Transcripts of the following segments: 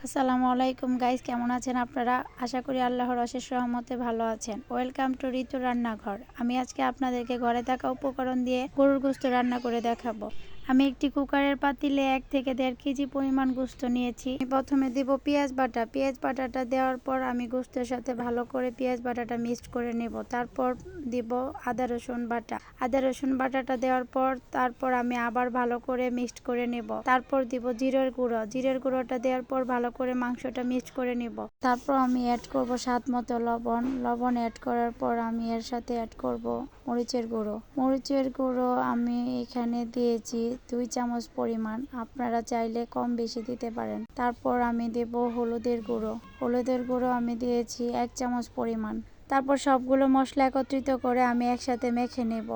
আসসালামু আলাইকুম গাইস, কেমন আছেন আপনারা? আশা করি আল্লাহর অশেষ রহমতে ভালো আছেন। ওয়েলকাম টু ঋতু রান্নাঘর। আমি আজকে আপনাদেরকে ঘরে থাকা উপকরণ দিয়ে গরুর গোশত রান্না করে দেখাবো। আমি একটি কুকারের পাতিলে 1 থেকে 1.5 কেজি পরিমাণ গোশত নিয়েছি। প্রথমে দিব পেঁয়াজ বাটা। পেঁয়াজ বাটাটা দেওয়ার পর আমি গোশতের সাথে ভালো করে পেঁয়াজ বাটাটা মিক্সড করে নেব। তারপর দিব আদা রসুন বাটা। আদা রসুন বাটাটা দেওয়ার পর তারপর আমি আবার ভালো করে মিক্সড করে নেব। তারপর দিব জিরের গুঁড়ো। জিরের গুঁড়োটা দেওয়ার পর ভালো করে মাংসটা মিক্সড করে নিব। তারপর আমি অ্যাড করব স্বাদ মতো লবণ। লবণ অ্যাড করার পর আমি এর সাথে অ্যাড করব মরিচের গুঁড়ো। মরিচের গুঁড়ো আমি এখানে দিয়েছি 2 চামচ পরিমাণ। আপনারা চাইলে কম বেশি দিতে পারেন। তারপর আমি দেব হলুদের গুঁড়ো। হলুদের গুঁড়ো আমি দিয়েছি 1 চামচ পরিমাণ। তারপর সবগুলো মশলা একত্রিত করে আমি একসাথে মেখে নেব।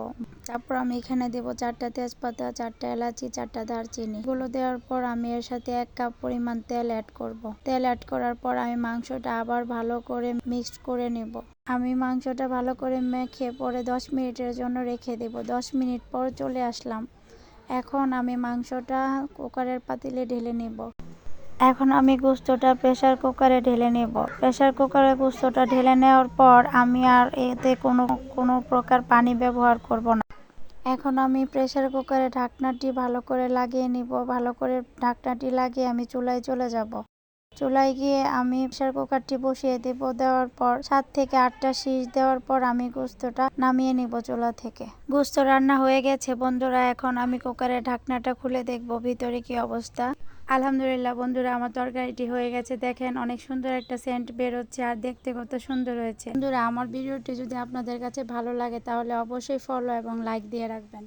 তারপর আমি এখানে দেব 4টা তেজপাতা, 4টা এলাচি, 4টা দারচিনি। এগুলো দেওয়ার পর আমি এর সাথে 1 কাপ পরিমাণ তেল অ্যাড করব। তেল অ্যাড করার পর আমি মাংসটা আবার ভালো করে মিক্সড করে নেব। আমি মাংসটা ভালো করে মেখে পরে 10 মিনিটের জন্য রেখে দেব। 10 মিনিট পর চলে আসলাম। এখন আমি মাংসটা কুকারের পাতিলে ঢেলে নেব। এখন আমি গোশতটা প্রেসার কুকারে ঢেলে নেব। প্রেসার কুকারে গোশতটা ঢেলে নেওয়ার পর আমি আর এতে কোনো প্রকার পানি ব্যবহার করব না। এখন আমি প্রেসার কুকারে ঢাকনাটি ভালো করে লাগিয়ে নিব। ভালো করে ঢাকনাটি লাগিয়ে আমি চুলায় চলে যাব। চুলায় গিয়ে আমি প্রেসার কুকারটি বসিয়ে দেব। দেওয়ার পর 7 থেকে 8টা সিটি দেওয়ার পর আমি গোশতটা নামিয়ে নিব চুলা থেকে। গোশত রান্না হয়ে গেছে বন্ধুরা। এখন আমি কুকারের ঢাকনাটা খুলে দেখব ভিতরে কি অবস্থা। আলহামদুলিল্লাহ বন্ধুরা, আমার তরকারিটি হয়ে গেছে। দেখেন অনেক সুন্দর একটা সেন্ট বের হচ্ছে আর দেখতে কত সুন্দর হয়েছে। বন্ধুরা, আমার ভিডিওটি যদি আপনাদের কাছে ভালো লাগে তাহলে অবশ্যই ফলো এবং লাইক দিয়ে রাখবেন।